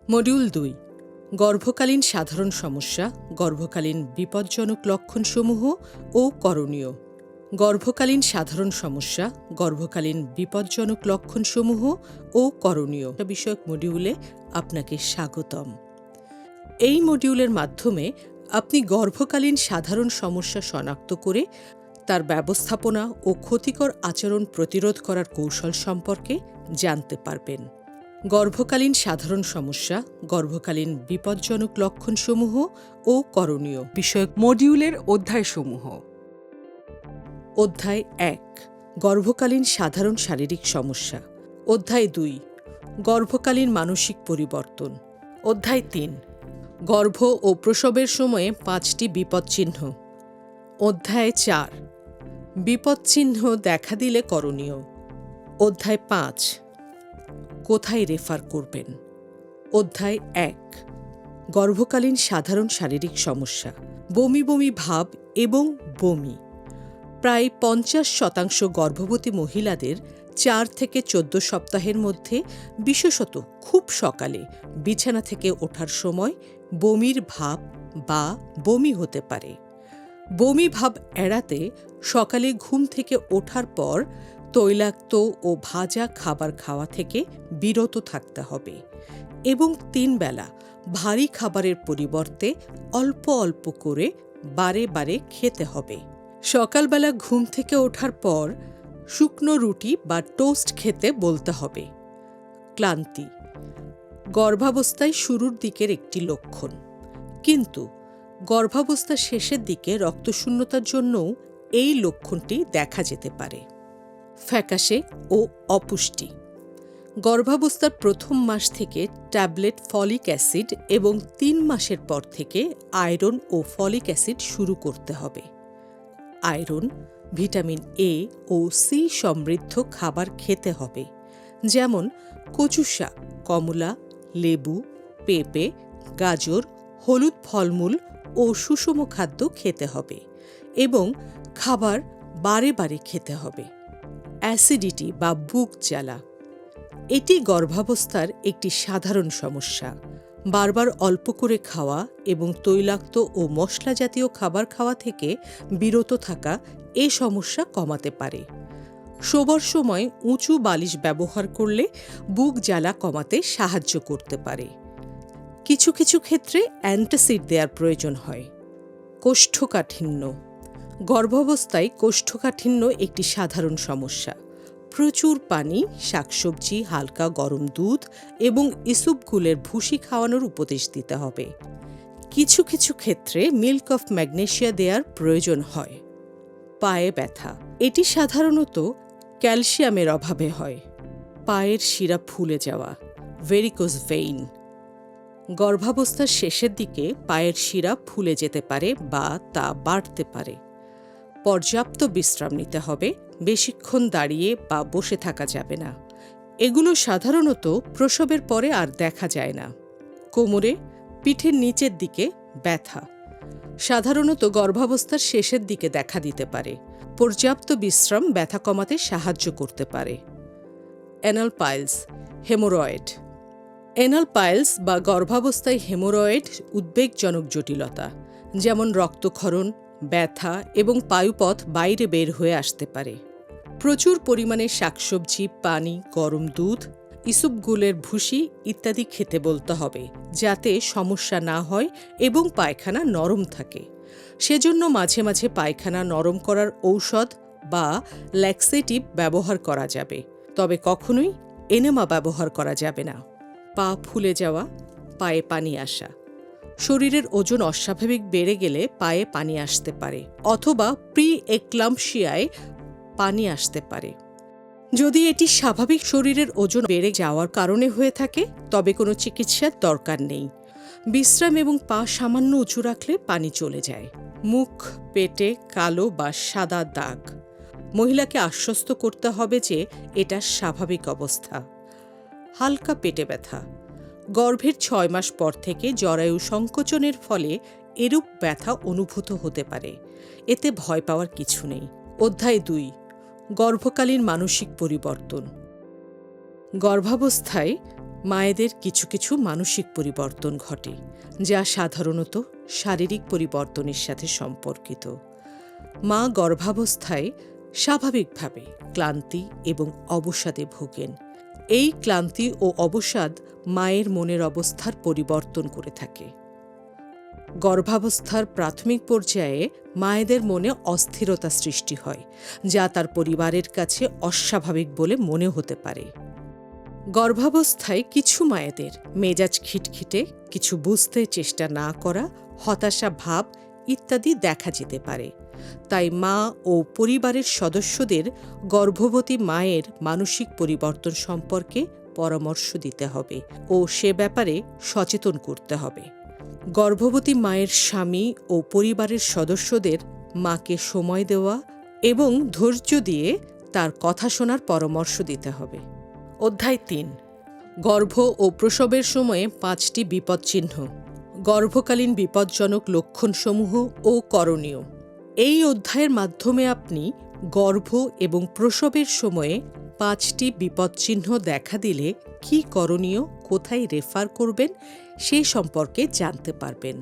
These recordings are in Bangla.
মডিউল ২ গর্ভকালীন সাধারণ সমস্যা, গর্ভকালীন বিপজ্জনক লক্ষণসমূহ ও করণীয়। গর্ভকালীন সাধারণ সমস্যা, গর্ভকালীন বিপজ্জনক লক্ষণসমূহ ও করণীয় বিষয়ক মডিউলে আপনাকে স্বাগতম। এই মডিউলের মাধ্যমে আপনি গর্ভকালীন সাধারণ সমস্যা শনাক্ত করে তার ব্যবস্থাপনা ও ক্ষতিকর আচরণ প্রতিরোধ করার কৌশল সম্পর্কে জানতে পারবেন। গর্ভকালীন সাধারণ সমস্যা, গর্ভকালীন বিপজ্জনক লক্ষণসমূহ ও করণীয় বিষয়ক মডিউলের অধ্যায়সমূহ। অধ্যায় ১ গর্ভকালীন সাধারণ শারীরিক সমস্যা। অধ্যায় ২ গর্ভকালীন মানসিক পরিবর্তন। অধ্যায় ৩ গর্ভ ও প্রসবের সময়ে ৫টি বিপদচিহ্ন। অধ্যায় ৪ বিপদচিহ্ন দেখা দিলে করণীয়। অধ্যায় ৫ কোথায় রেফার করবেন। অধ্যায় ১ গর্ভকালীন সাধারণ শারীরিক সমস্যা, বমি বমি ভাব এবং বমি। প্রায় ৫০% গর্ভবতী মহিলাদের ৪ থেকে ১৪ সপ্তাহের মধ্যে, বিশেষত খুব সকালে বিছানা থেকে ওঠার সময় বমির ভাব বা বমি হতে পারে। বমি ভাব এড়াতে সকালে ঘুম থেকে ওঠার পর তৈলাক্ত ও ভাজা খাবার খাওয়া থেকে বিরত থাকতে হবে এবং ৩ বেলা ভারী খাবারের পরিবর্তে অল্প অল্প করে বারে বারে খেতে হবে। সকালবেলা ঘুম থেকে ওঠার পর শুকনো রুটি বা টোস্ট খেতে বলতে হবে। ক্লান্তি গর্ভাবস্থায় শুরুর দিকের একটি লক্ষণ, কিন্তু গর্ভাবস্থার শেষের দিকে রক্তশূন্যতার জন্যও এই লক্ষণটি দেখা যেতে পারে। ফ্যাকাশে ও অপুষ্টি গর্ভাবস্থার প্রথম মাস থেকে ট্যাবলেট ফলিক অ্যাসিড এবং ৩ মাসের পর থেকে আয়রন ও ফলিক অ্যাসিড শুরু করতে হবে। আয়রন, ভিটামিন এ ও সি সমৃদ্ধ খাবার খেতে হবে, যেমন কচু শাক, কমলা, লেবু, পেঁপে, গাজর, হলুদ ফলমূল ও সুষম খাদ্য খেতে হবে এবং খাবার বারে বারে খেতে হবে। অ্যাসিডিটি বা বুক জ্বালা এটি গর্ভাবস্থার একটি সাধারণ সমস্যা। বারবার অল্প করে খাওয়া এবং তৈলাক্ত ও মশলা জাতীয় খাবার খাওয়া থেকে বিরত থাকা এই সমস্যা কমাতে পারে। শোবার সময় উঁচু বালিশ ব্যবহার করলে বুক জ্বালা কমাতে সাহায্য করতে পারে। কিছু কিছু ক্ষেত্রে অ্যান্টাসিড দেওয়ার প্রয়োজন হয়। কোষ্ঠকাঠিন্য গর্ভাবস্থায় কোষ্ঠকাঠিন্য একটি সাধারণ সমস্যা। প্রচুর পানি, শাকসবজি, হালকা গরম দুধ এবং ইসবগুলের ভুসি খাওয়ানোর উপদেশ দিতে হবে। কিছু কিছু ক্ষেত্রে মিল্ক অফ ম্যাগনেসিয়া দেওয়ার প্রয়োজন হয়। পায়ে ব্যথা এটি সাধারণত ক্যালসিয়ামের অভাবে হয়। পায়ের শিরা ফুলে যাওয়া, ভেরিকোজ ভেইন গর্ভাবস্থার শেষের দিকে পায়ের শিরা ফুলে যেতে পারে বা তা বাড়তে পারে। পর্যাপ্ত বিশ্রাম নিতে হবে, বেশিক্ষণ দাঁড়িয়ে বা বসে থাকা যাবে না। এগুলো সাধারণত প্রসবের পরে আর দেখা যায় না। কোমরে, পিঠের নিচের দিকে ব্যথা সাধারণত গর্ভাবস্থার শেষের দিকে দেখা দিতে পারে। পর্যাপ্ত বিশ্রাম ব্যথা কমাতে সাহায্য করতে পারে। Anal piles, haemorrhoid anal piles বা গর্ভাবস্থায় হেমোরয়েড উদ্বেগজনক জটিলতা, যেমন রক্তক্ষরণ, ব্যথা এবং পায়ুপথ বাইরে বের হয়ে আসতে পারে। প্রচুর পরিমাণে শাকসবজি, পানি, গরম দুধ, ইসবগুলের ভুসি ইত্যাদি খেতে বলতে হবে, যাতে সমস্যা না হয় এবং পায়খানা নরম থাকে। সেজন্য মাঝে মাঝে পায়খানা নরম করার ঔষধ বা ল্যাক্সেটিভ ব্যবহার করা যাবে, তবে কখনোই এনেমা ব্যবহার করা যাবে না। পা ফুলে যাওয়া, পায়ে পানি আসা শরীরের ওজন অস্বাভাবিক বেড়ে গেলে পায়ে পানি আসতে পারে অথবা প্রি এক্লাম্পসিয়ায় পানি আসতে পারে। যদি এটি স্বাভাবিক শরীরের ওজন বেড়ে যাওয়ার কারণে হয়ে থাকে, তবে কোনো চিকিৎসার দরকার নেই। বিশ্রাম এবং পা সামান্য উঁচু রাখলে পানি চলে যায়। মুখ, পেটে কালো বা সাদা দাগ মহিলাকে আশ্বস্ত করতে হবে যে এটা স্বাভাবিক অবস্থা। হালকা পেটে ব্যথা গর্ভের ৬ মাস পর থেকে জরায়ু সংকোচনের ফলে এরূপ ব্যথা অনুভূত হতে পারে। এতে ভয় পাওয়ার কিছু নেই। অধ্যায় ২ গর্ভকালীন মানসিক পরিবর্তন গর্ভাবস্থায় মায়েদের কিছু কিছু মানসিক পরিবর্তন ঘটে, যা সাধারণত শারীরিক পরিবর্তনের সাথে সম্পর্কিত। মা গর্ভাবস্থায় স্বাভাবিকভাবে ক্লান্তি এবং অবসাদে ভোগেন। এই ক্লান্তি ও অবসাদ মায়ের মনের অবস্থার পরিবর্তন করে থাকে। গর্ভাবস্থার প্রাথমিক পর্যায়ে মায়েদের মনে অস্থিরতা সৃষ্টি হয়, যা তার পরিবারের কাছে অস্বাভাবিক বলে মনে হতে পারে। গর্ভাবস্থায় কিছু মায়েদের মেজাজ খিটখিটে, কিছু বুঝতে চেষ্টা না করা, হতাশা ভাব ইত্যাদি দেখা যেতে পারে। তাই মা ও পরিবারের সদস্যদের গর্ভবতী মায়ের মানসিক পরিবর্তন সম্পর্কে পরামর্শ দিতে হবে ও সে ব্যাপারে সচেতন করতে হবে। গর্ভবতী মায়ের স্বামী ও পরিবারের সদস্যদের মাকে সময় দেওয়া এবং ধৈর্য দিয়ে তার কথা শোনার পরামর্শ দিতে হবে। অধ্যায় ৩। গর্ভ ও প্রসবের সময়ে ৫টি বিপদচিহ্ন। গর্ভকালীন বিপজ্জনক লক্ষণসমূহ ও করণীয়। এই অধ্যায়ের মাধ্যমে আপনি গর্ভ এবং প্রসবের সময়ে ৫টি বিপদচিহ্ন দেখা দিলে কী করণীয়, কোথায় রেফার করবেন সে সম্পর্কে জানতে পারবেন।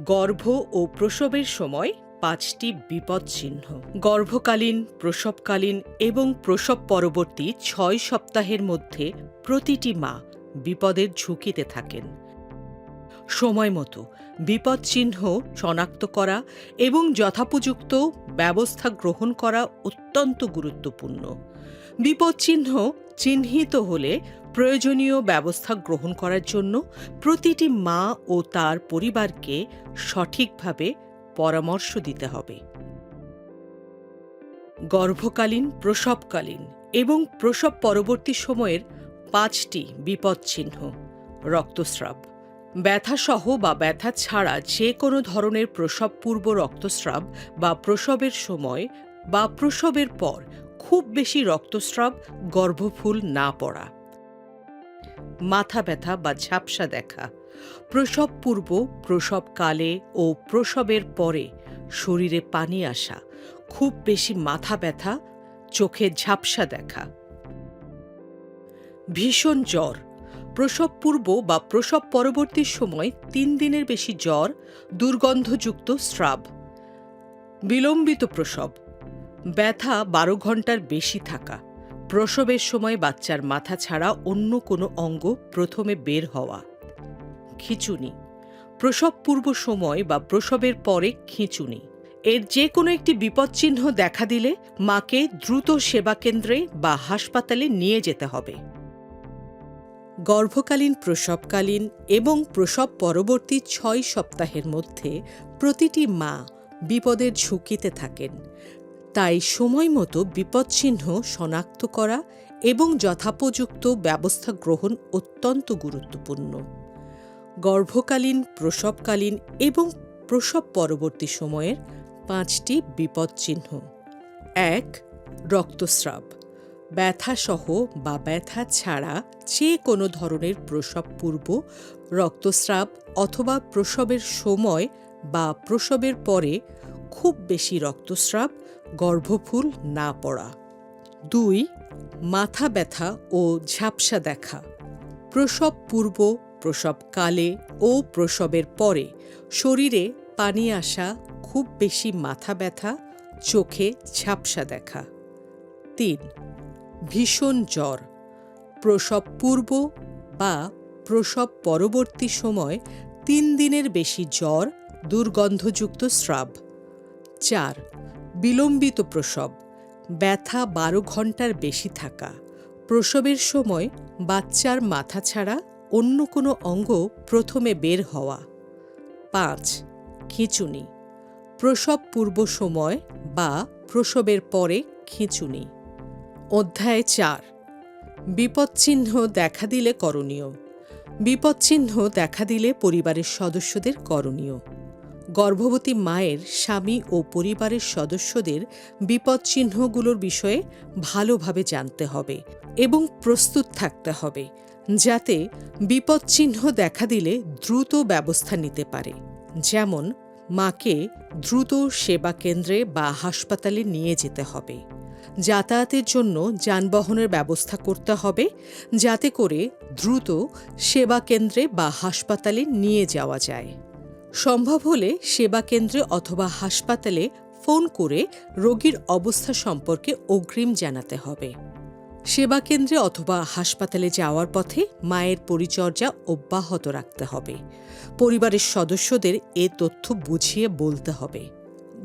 গর্ভ ও প্রসবের সময় ৫টি বিপদচিহ্ন। গর্ভকালীন, প্রসবকালীন এবং প্রসব পরবর্তী ৬ সপ্তাহের মধ্যে প্রতিটি মা বিপদের ঝুঁকিতে থাকেন। সময়মতো বিপদচিহ্ন শনাক্ত করা এবং যথোপযুক্ত ব্যবস্থা গ্রহণ করা অত্যন্ত গুরুত্বপূর্ণ। বিপদচিহ্ন চিহ্নিত হলে প্রয়োজনীয় ব্যবস্থা গ্রহণ করার জন্য প্রতিটি মা ও তার পরিবারকে সঠিকভাবে পরামর্শ দিতে হবে। গর্ভকালীন, প্রসবকালীন এবং প্রসব পরবর্তী সময়ের ৫টি বিপদচিহ্ন। রক্তস্রাব। ব্যথাসহ বা ব্যথা ছাড়া যে কোনো ধরনের প্রসবপূর্ব রক্তস্রাব বা প্রসবের সময় বা প্রসবের পর খুব বেশি রক্তস্রাব, গর্ভফুল না পড়া। মাথা ব্যথা বা ঝাপসা দেখা। প্রসব পূর্ব, প্রসবকালে ও প্রসবের পরে শরীরে পানি আসা, খুব বেশি মাথা ব্যথা, চোখে ঝাপসা দেখা। ভীষণ জ্বর। প্রসব পূর্ব বা প্রসব পরবর্তী সময় ৩ দিনের বেশি জ্বর, দুর্গন্ধযুক্ত স্রাব। বিলম্বিত প্রসব। ব্যথা ১২ ঘন্টার বেশি থাকা। প্রসবের সময় বাচ্চার মাথা ছাড়া অন্য কোনো অঙ্গ প্রথমে বের হওয়া। খিঁচুনি। প্রসব পূর্ব সময় বা প্রসবের পরে খিঁচুনি। এর যে কোনো একটি বিপদচিহ্ন দেখা দিলে মাকে দ্রুত সেবাকেন্দ্রে বা হাসপাতালে নিয়ে যেতে হবে। গর্ভকালীন, প্রসবকালীন এবং প্রসব পরবর্তী ৬ সপ্তাহের মধ্যে প্রতিটি মা বিপদের ঝুঁকিতে থাকেন। তাই সময়মতো বিপদচিহ্ন শনাক্ত করা এবং যথোপযুক্ত ব্যবস্থা গ্রহণ অত্যন্ত গুরুত্বপূর্ণ। গর্ভকালীন, প্রসবকালীন এবং প্রসব পরবর্তী সময়ের ৫টি বিপদচিহ্ন। ১. রক্তস্রাব। ব্যথাসহ বা ব্যথা ছাড়া যে কোনো ধরনের প্রসব পূর্ব রক্তস্রাব অথবা প্রসবের সময় বা প্রসবের পরে খুব বেশি রক্তস্রাব, গর্ভফুল না পড়া। ২. মাথা ব্যথা ও ঝাপসা দেখা। প্রসব পূর্ব, প্রসবকালে ও প্রসবের পরে শরীরে পানি আসা, খুব বেশি মাথা ব্যথা, চোখে ঝাপসা দেখা। ৩. ভীষণ জ্বর। প্রসব পূর্ব বা প্রসব পরবর্তী সময় ৩ দিনের বেশি জ্বর, দুর্গন্ধযুক্ত স্রাব। ৪. বিলম্বিত প্রসব। ব্যথা ১২ ঘন্টার বেশি থাকা। প্রসবের সময় বাচ্চার মাথা ছাড়া অন্য কোনো অঙ্গ প্রথমে বের হওয়া। ৫. খিঁচুনি। প্রসব পূর্ব সময় বা প্রসবের পরে খিঁচুনি। অধ্যায় ৪। বিপদচিহ্ন দেখা দিলে করণীয়। বিপদচিহ্ন দেখা দিলে পরিবারের সদস্যদের করণীয়। গর্ভবতী মায়ের স্বামী ও পরিবারের সদস্যদের বিপদচিহ্নগুলোর বিষয়ে ভালোভাবে জানতে হবে এবং প্রস্তুত থাকতে হবে, যাতে বিপদচিহ্ন দেখা দিলে দ্রুত ব্যবস্থা নিতে পারে। যেমন, মাকে দ্রুত সেবা কেন্দ্রে বা হাসপাতালে নিয়ে যেতে হবে। যাতায়াতের জন্য যানবাহনের ব্যবস্থা করতে হবে, যাতে করে দ্রুত সেবা কেন্দ্রে বা হাসপাতালে নিয়ে যাওয়া যায়। সম্ভব হলে সেবা কেন্দ্রে অথবা হাসপাতালে ফোন করে রোগীর অবস্থা সম্পর্কে অগ্রিম জানাতে হবে। সেবা কেন্দ্রে অথবা হাসপাতালে যাওয়ার পথে মায়ের পরিচর্যা অব্যাহত রাখতে হবে। পরিবারের সদস্যদের এ তথ্য বুঝিয়ে বলতে হবে।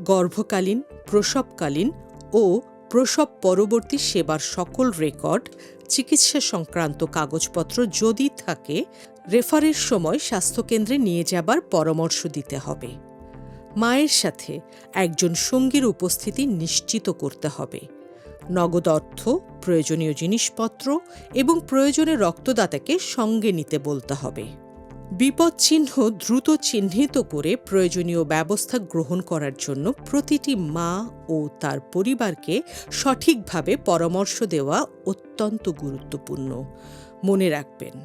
গর্ভকালীন, প্রসবকালীন ও প্রসব পরবর্তী সেবার সকল রেকর্ড, চিকিৎসা সংক্রান্ত কাগজপত্র যদি থাকে, রেফারের সময় স্বাস্থ্যকেন্দ্রে নিয়ে যাবার পরামর্শ দিতে হবে। মায়ের সাথে একজন সঙ্গীর উপস্থিতি নিশ্চিত করতে হবে। নগদ অর্থ, প্রয়োজনীয় জিনিসপত্র এবং প্রয়োজনে রক্তদাতাকে সঙ্গে নিতে বলতে হবে। বিপদ চিহ্ন দ্রুত চিহ্নিত করে প্রয়োজনীয় ব্যবস্থা গ্রহণ করার জন্য প্রতিটি মা ও তার পরিবারকে সঠিকভাবে পরামর্শ দেওয়া অত্যন্ত গুরুত্বপূর্ণ। মনে রাখবেন,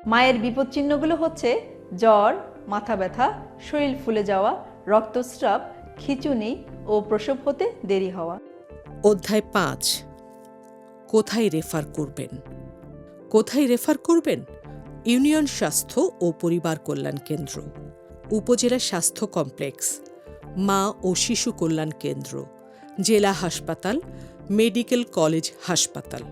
মায়ের বিপদচিহ্নগুলো হচ্ছে জ্বর, মাথা ব্যথা, শরীর ফুলে যাওয়া, রক্তস্রাব, খিঁচুনি ও প্রসব হতে দেরি হওয়া। অধ্যায় ৫। কোথায় রেফার করবেন? কোথায় রেফার করবেন? ইউনিয়ন স্বাস্থ্য ও পরিবার কল্যাণ কেন্দ্র, উপজেলা স্বাস্থ্য কমপ্লেক্স, মা ও শিশু কল্যাণ কেন্দ্র, জেলা হাসপাতাল, মেডিকেল কলেজ হাসপাতাল।